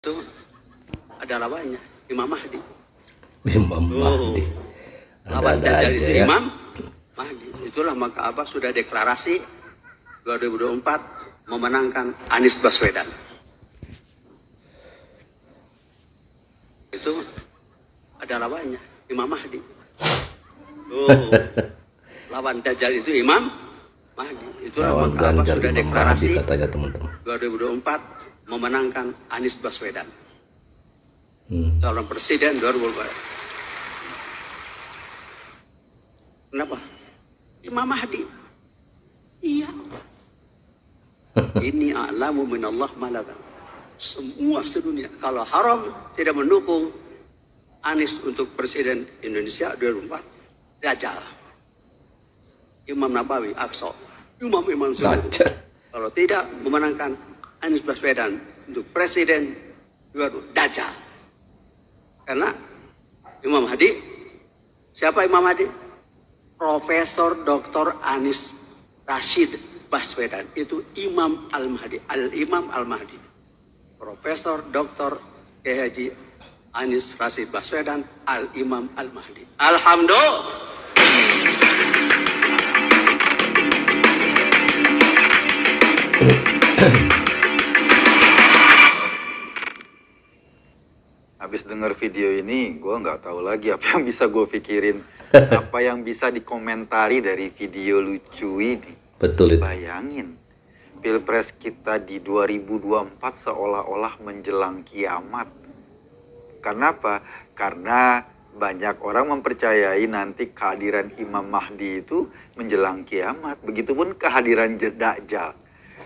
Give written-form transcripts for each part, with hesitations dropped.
Itu ada lawannya, Imam Mahdi. Imam Mahdi. Lawan Ada-ada Dajjal aja itu ya. Imam Mahdi. Itulah maka Abbas sudah deklarasi 2024 memenangkan Anies Baswedan. Itu ada lawannya, Imam Mahdi. Lawan Dajjal itu Imam Mahdi. Itulah Lawan maka Abbas Ganjar sudah Imam Mahdi deklarasi katanya teman-teman. 2024 memenangkan Anies Baswedan. Calon presiden 2024. Kenapa? Imam Mahdi. Iya. Ini a'lamu minallah malakan. Semua sedunia. Kalau haram tidak mendukung Anies untuk presiden Indonesia 2024. Dajjal. Imam Nabawi, Aqsa. Imam-imam seluruh. Kalau tidak memenangkan Anies Baswedan untuk presiden 2024. Dajjal. Karena Imam Mahdi, siapa Imam Mahdi? Profesor Dr. Anies Rashid Baswedan, itu Imam Al-Mahdi, Al-Imam Al-Mahdi. Profesor Dr. Haji Anies Rashid Baswedan, Al-Imam Al-Mahdi. Alhamdulillah. Habis denger video ini, gue nggak tahu lagi apa yang bisa gue pikirin, apa yang bisa dikomentari dari video lucu ini. Betul itu. Bayangin, Pilpres kita di 2024 seolah-olah menjelang kiamat. Kenapa? Karena banyak orang mempercayai nanti kehadiran Imam Mahdi itu menjelang kiamat. Begitupun kehadiran Dajjal.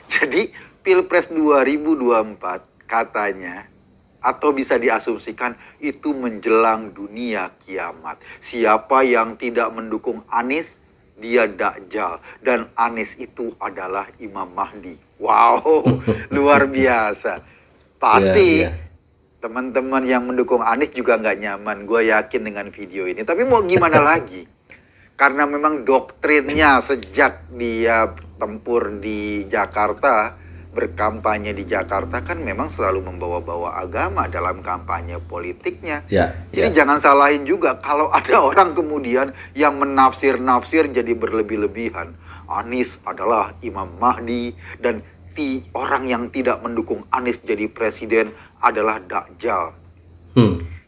Jadi Pilpres 2024 katanya, atau bisa diasumsikan itu menjelang dunia kiamat. Siapa yang tidak mendukung Anies, dia Dajjal. Dan Anies itu adalah Imam Mahdi. Wow, luar biasa. Pasti teman-teman yang mendukung Anies juga nggak nyaman. Gue yakin dengan video ini. Tapi mau gimana lagi? Karena memang doktrinnya sejak dia tempur di Jakarta, berkampanye di Jakarta kan memang selalu membawa-bawa agama dalam kampanye politiknya. Jadi jangan salahin juga kalau ada orang kemudian yang menafsir-nafsir jadi berlebih-lebihan. Anies adalah Imam Mahdi dan orang yang tidak mendukung Anies jadi presiden adalah Dajjal.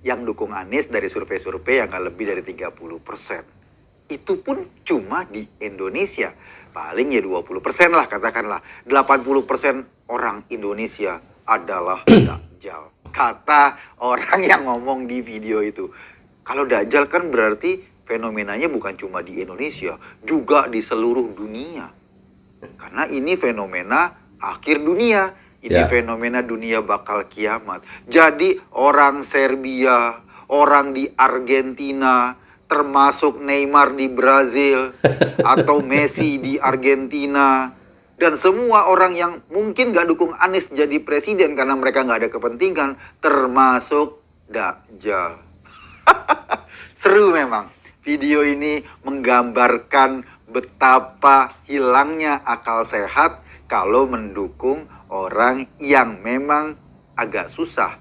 Yang dukung Anies dari survei-survei yang nggak lebih dari 30%. Itu pun cuma di Indonesia. Paling ya 20% lah katakanlah. 80% orang Indonesia adalah Dajjal. Kata orang yang ngomong di video itu. Kalau Dajjal kan berarti fenomenanya bukan cuma di Indonesia. Juga di seluruh dunia. Karena ini fenomena akhir dunia. Ini fenomena dunia bakal kiamat. Jadi orang Serbia, orang di Argentina, termasuk Neymar di Brazil atau Messi di Argentina dan semua orang yang mungkin gak dukung Anies jadi presiden karena mereka gak ada kepentingan, termasuk Dajjal. Seru memang. Video ini menggambarkan betapa hilangnya akal sehat kalau mendukung orang yang memang agak susah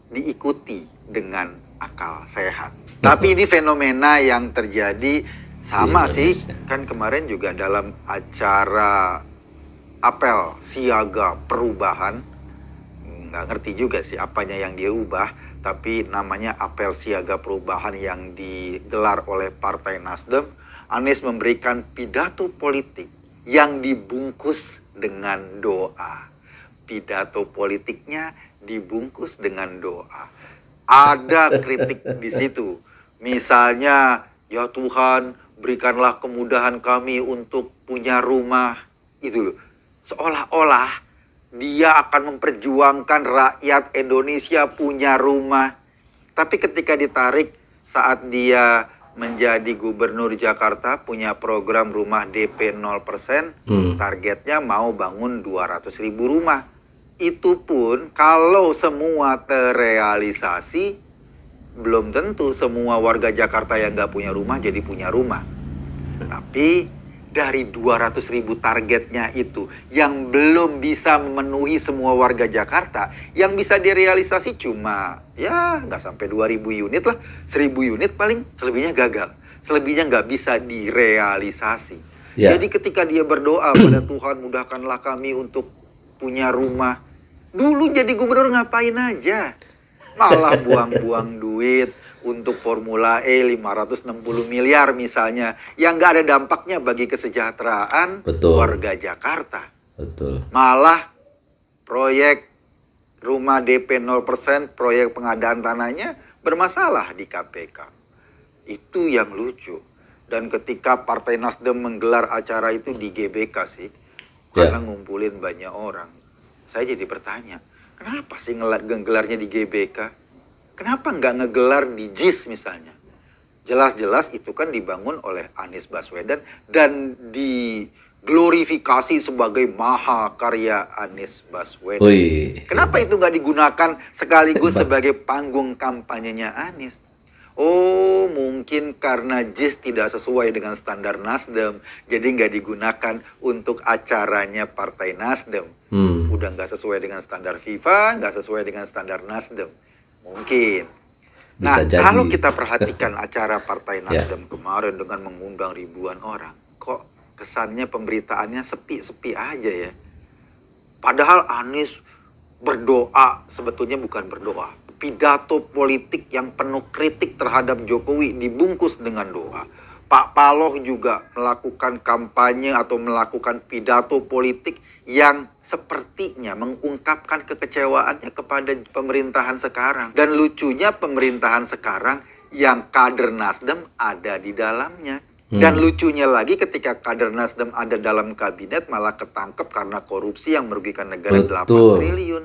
diikuti dengan akal sehat. Tapi ini fenomena yang terjadi sama sih. Kan kemarin juga dalam acara apel siaga perubahan. Nggak ngerti juga sih apanya yang dia ubah. Tapi namanya apel siaga perubahan yang digelar oleh Partai Nasdem. Anies memberikan pidato politik yang dibungkus dengan doa. Pidato politiknya dibungkus dengan doa. Ada kritik di situ. Misalnya, ya Tuhan, berikanlah kemudahan kami untuk punya rumah. Itu loh. Seolah-olah dia akan memperjuangkan rakyat Indonesia punya rumah. Tapi ketika ditarik saat dia menjadi gubernur Jakarta, punya program rumah DP 0%, targetnya mau bangun 200.000 rumah. Itu pun kalau semua terrealisasi, belum tentu semua warga Jakarta yang nggak punya rumah jadi punya rumah. Tapi dari 200.000 targetnya itu yang belum bisa memenuhi semua warga Jakarta, yang bisa direalisasi cuma ya nggak sampai 2.000 unit lah, 1.000 unit paling, selebihnya gagal, selebihnya nggak bisa direalisasi. Ya. Jadi ketika dia berdoa pada Tuhan, mudahkanlah kami untuk punya rumah, dulu jadi gubernur ngapain aja? Malah buang-buang duit untuk Formula E 560 miliar misalnya, yang nggak ada dampaknya bagi kesejahteraan Betul. warga Jakarta. Betul. Malah proyek rumah DP 0%, proyek pengadaan tanahnya bermasalah di KPK. Itu yang lucu. Dan ketika Partai Nasdem menggelar acara itu di GBK sih, karena ngumpulin banyak orang, saya jadi bertanya, kenapa sih ngegelarnya di GBK? Kenapa nggak ngegelar di JIS misalnya? Jelas-jelas itu kan dibangun oleh Anies Baswedan dan diglorifikasi sebagai mahakarya Anies Baswedan. Wih. Kenapa itu nggak digunakan sekaligus sebagai panggung kampanyenya Anies? Oh, mungkin karena JIS tidak sesuai dengan standar Nasdem, jadi nggak digunakan untuk acaranya Partai Nasdem. Udah nggak sesuai dengan standar FIFA, nggak sesuai dengan standar Nasdem. Mungkin. Nah, kalau kita perhatikan acara Partai Nasdem kemarin dengan mengundang ribuan orang, kok kesannya pemberitaannya sepi-sepi aja ya. Padahal Anies berdoa, sebetulnya bukan berdoa. Pidato politik yang penuh kritik terhadap Jokowi dibungkus dengan doa. Pak Paloh juga melakukan kampanye atau melakukan pidato politik yang sepertinya mengungkapkan kekecewaannya kepada pemerintahan sekarang. Dan lucunya pemerintahan sekarang yang kader Nasdem ada di dalamnya. Dan lucunya lagi ketika kader Nasdem ada dalam kabinet malah ketangkep karena korupsi yang merugikan negara 8 triliun.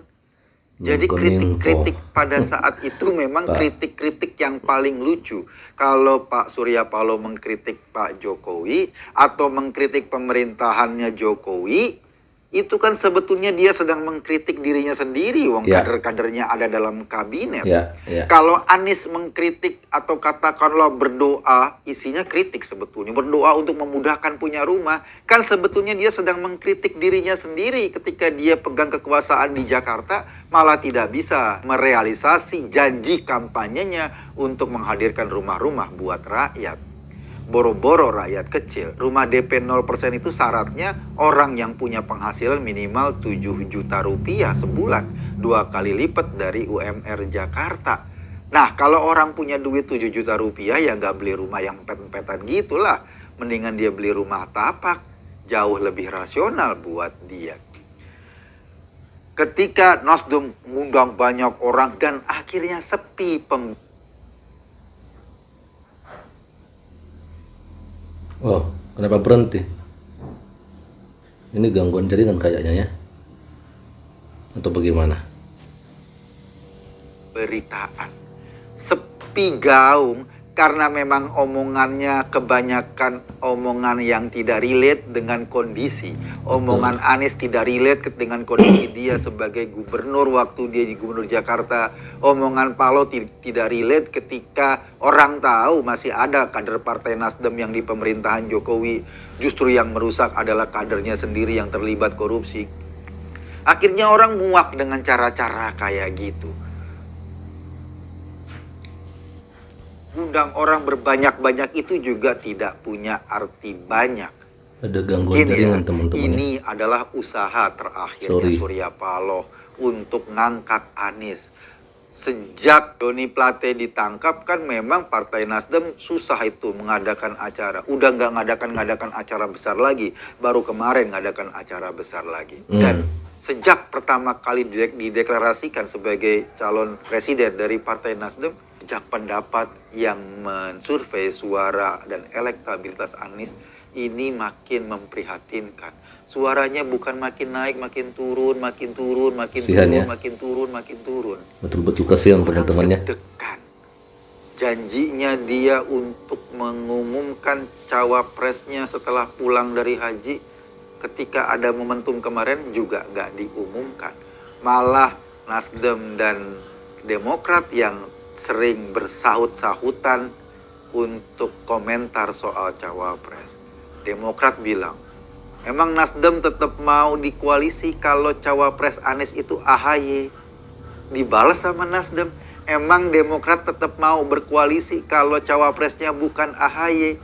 Jadi kritik-kritik pada saat itu memang kritik-kritik yang paling lucu. Kalau Pak Surya Paloh mengkritik Pak Jokowi atau mengkritik pemerintahannya Jokowi, itu kan sebetulnya dia sedang mengkritik dirinya sendiri, wong kader-kadernya ada dalam kabinet. Kalau Anies mengkritik atau katakanlah berdoa, isinya kritik sebetulnya. Berdoa untuk memudahkan punya rumah, kan sebetulnya dia sedang mengkritik dirinya sendiri ketika dia pegang kekuasaan di Jakarta, malah tidak bisa merealisasi janji kampanyenya untuk menghadirkan rumah-rumah buat rakyat. Boro-boro rakyat kecil. Rumah DP 0% itu syaratnya orang yang punya penghasilan minimal 7 juta rupiah sebulan. 2 kali lipat dari UMR Jakarta. Nah, kalau orang punya duit 7 juta rupiah ya nggak beli rumah yang pet-petan gitulah. Mendingan dia beli rumah tapak. Jauh lebih rasional buat dia. Ketika Nasdem mengundang banyak orang dan akhirnya sepi Oh, kenapa berhenti? Ini gangguan jaringan kayaknya ya? Atau bagaimana? Beritaan. Sepi gaung karena memang omongannya kebanyakan omongan yang tidak relate dengan kondisi. Omongan Anies tidak relate dengan kondisi dia sebagai gubernur waktu dia di gubernur Jakarta. Omongan Paloh tidak relate ketika orang tahu masih ada kader Partai Nasdem yang di pemerintahan Jokowi. Justru yang merusak adalah kadernya sendiri yang terlibat korupsi. Akhirnya orang muak dengan cara-cara kayak gitu. Undang orang berbanyak-banyak itu juga tidak punya arti banyak. Ada gangguan jaringan teman-teman. Ini adalah usaha terakhirnya Surya Paloh untuk ngangkat Anies. Sejak Doni Plate ditangkap kan memang Partai Nasdem susah itu mengadakan acara. Udah nggak ngadakan acara besar lagi. Baru kemarin ngadakan acara besar lagi. Dan sejak pertama kali dideklarasikan sebagai calon presiden dari Partai Nasdem, sejak pendapat yang mensurvei suara dan elektabilitas Anies ini makin memprihatinkan. Suaranya bukan makin naik, makin turun, makin turun, makin turun, ya? Makin turun, makin turun. Betul-betul kasihan teman-temannya. Janjinya dia untuk mengumumkan cawapresnya setelah pulang dari haji, ketika ada momentum kemarin juga nggak diumumkan. Malah Nasdem dan Demokrat yang sering bersahut-sahutan untuk komentar soal cawapres. Demokrat bilang, emang Nasdem tetap mau dikoalisi kalau cawapres Anies itu AHY. Dibalas sama Nasdem, emang Demokrat tetap mau berkoalisi kalau cawapresnya bukan AHY.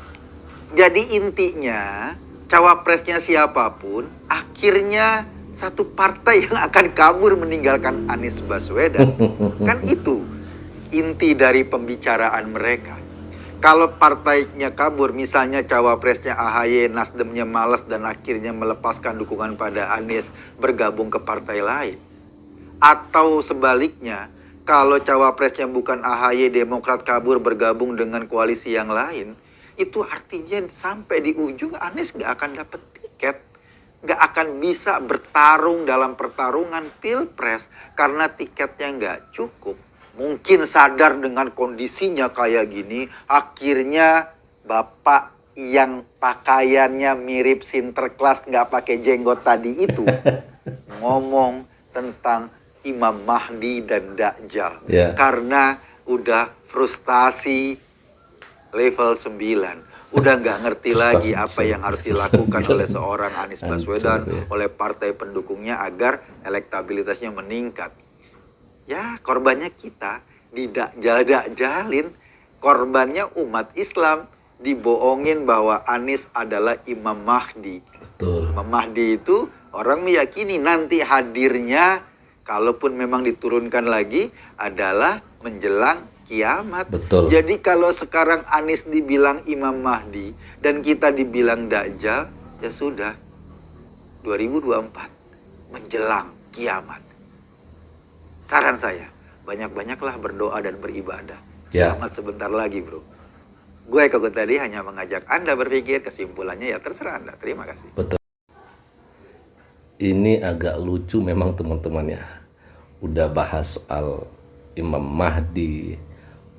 Jadi intinya, cawapresnya siapapun, akhirnya satu partai yang akan kabur meninggalkan Anies Baswedan. Kan itu inti dari pembicaraan mereka. Kalau partainya kabur, misalnya cawapresnya AHY, Nasdemnya malas dan akhirnya melepaskan dukungan pada Anies, bergabung ke partai lain. Atau sebaliknya, kalau cawapresnya bukan AHY, Demokrat kabur bergabung dengan koalisi yang lain, itu artinya sampai di ujung Anies gak akan dapat tiket. Gak akan bisa bertarung dalam pertarungan pilpres karena tiketnya gak cukup. Mungkin sadar dengan kondisinya kayak gini, akhirnya bapak yang pakaiannya mirip Sinterklas gak pakai jenggot tadi itu ngomong tentang Imam Mahdi dan Dajjal. Karena udah frustasi level 9. Udah nggak ngerti lagi apa yang harus dilakukan oleh seorang Anies Baswedan, oleh partai pendukungnya agar elektabilitasnya meningkat. Ya, korbannya kita didakjal-dakjalin. Korbannya umat Islam dibohongin bahwa Anies adalah Imam Mahdi. Betul. Imam Mahdi itu orang meyakini nanti hadirnya, kalaupun memang diturunkan lagi, adalah menjelang kiamat. Betul. Jadi kalau sekarang Anies dibilang Imam Mahdi dan kita dibilang Dajjal, ya sudah, 2024 menjelang kiamat. Saran saya, banyak-banyaklah berdoa dan beribadah. Kiamat sebentar lagi, bro. Gue Eko tadi hanya mengajak Anda berpikir, kesimpulannya ya terserah Anda. Terima kasih. Betul. Ini agak lucu memang teman-teman ya. Udah bahas soal Imam Mahdi,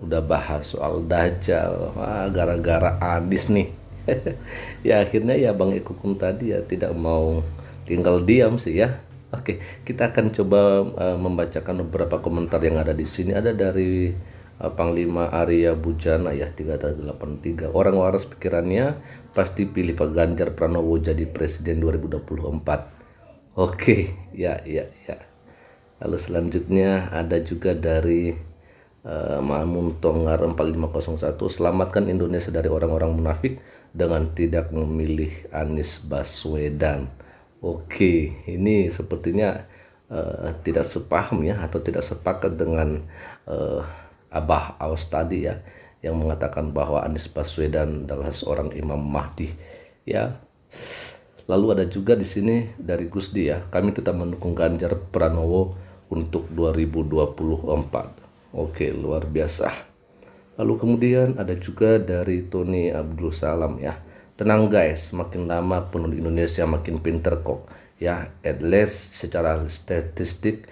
udah bahas soal Dajjal, gara-gara Anies nih. Ya akhirnya ya Bang Eko tadi ya tidak mau tinggal diam sih ya. Oke, kita akan coba membacakan beberapa komentar yang ada di sini. Ada dari Panglima Arya Bujana ya 383. Orang waras pikirannya pasti pilih Pak Ganjar Pranowo jadi presiden 2024. Oke, ya. Lalu selanjutnya ada juga dari Mamun Tonggar 4501. Selamatkan Indonesia dari orang-orang munafik dengan tidak memilih Anies Baswedan. Oke, ini sepertinya tidak sepaham ya, atau tidak sepakat dengan Abah Aus tadi ya, yang mengatakan bahwa Anies Baswedan adalah seorang Imam Mahdi ya. Lalu ada juga di sini dari Gusdi ya, kami tetap mendukung Ganjar Pranowo untuk 2024. Oke, luar biasa. Lalu kemudian ada juga dari Tony Abdul Salam ya. Tenang guys, makin lama penduduk Indonesia makin pinter kok ya, at least secara statistik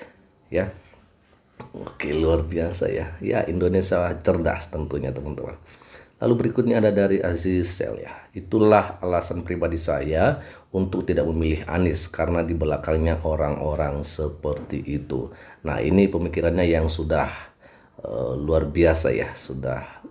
ya. Oke, luar biasa ya. Ya, Indonesia cerdas tentunya teman-teman. Lalu berikutnya ada dari Aziz Sel ya. Itulah alasan pribadi saya untuk tidak memilih Anies karena di belakangnya orang-orang seperti itu. Nah, ini pemikirannya yang sudah luar biasa ya, sudah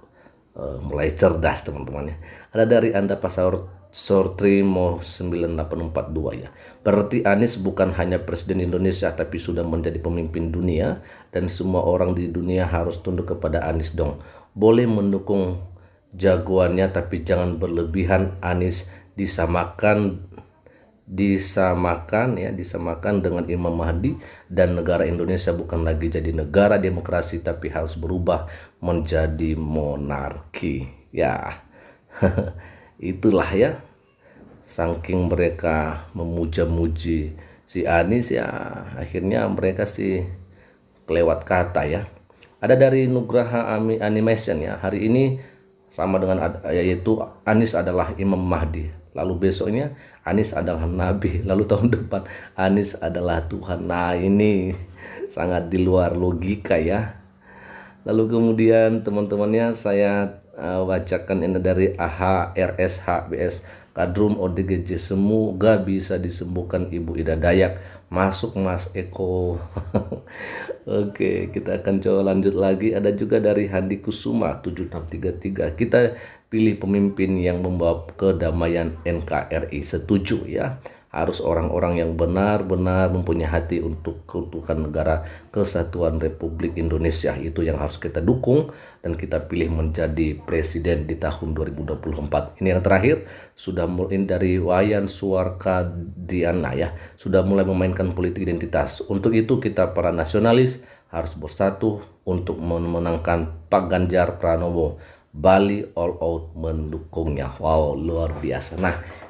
mulai cerdas teman-teman ya. Ada dari Anda Pasar Sortrimo 9842 ya. Berarti Anies bukan hanya presiden Indonesia tapi sudah menjadi pemimpin dunia dan semua orang di dunia harus tunduk kepada Anies dong. Boleh mendukung jagoannya tapi jangan berlebihan. Anies disamakan dengan Imam Mahdi dan negara Indonesia bukan lagi jadi negara demokrasi tapi harus berubah menjadi monarki ya. Itulah ya, saking mereka memuja-muji si Anies ya, akhirnya mereka sih kelewat kata ya. Ada dari Nugraha Animation ya, hari ini sama dengan yaitu Anies adalah Imam Mahdi, lalu besoknya Anies adalah Nabi, lalu tahun depan Anies adalah Tuhan. Nah, ini sangat di luar logika ya. Lalu kemudian teman-temannya saya bacakan ini dari AHRSHBS Kadrun ODGJ semoga bisa disembuhkan Ibu Ida Dayak. Masuk Mas Eko. Oke, kita akan coba lanjut lagi. Ada juga dari Handi Kusuma 7633. Kita pilih pemimpin yang membawa kedamaian NKRI. Setuju ya. Harus orang-orang yang benar-benar mempunyai hati untuk keutuhan negara kesatuan Republik Indonesia. Itu yang harus kita dukung dan kita pilih menjadi presiden di tahun 2024. Ini yang terakhir, sudah mulai dari Wayan Suarkadiana ya, sudah mulai memainkan politik identitas. Untuk itu kita para nasionalis harus bersatu untuk memenangkan Pak Ganjar Pranowo. Bali all out mendukungnya. Wow, luar biasa. Nah,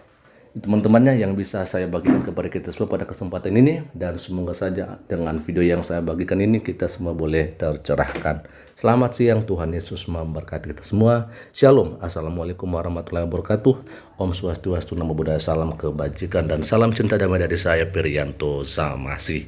teman-temannya yang bisa saya bagikan kepada kita semua pada kesempatan ini, dan semoga saja dengan video yang saya bagikan ini kita semua boleh tercerahkan. Selamat siang, Tuhan Yesus memberkati kita semua. Shalom, assalamualaikum warahmatullahi wabarakatuh. Om Swastiastu, Namo Buddhaya, salam kebajikan dan salam cinta damai dari saya Pirianto Samasi.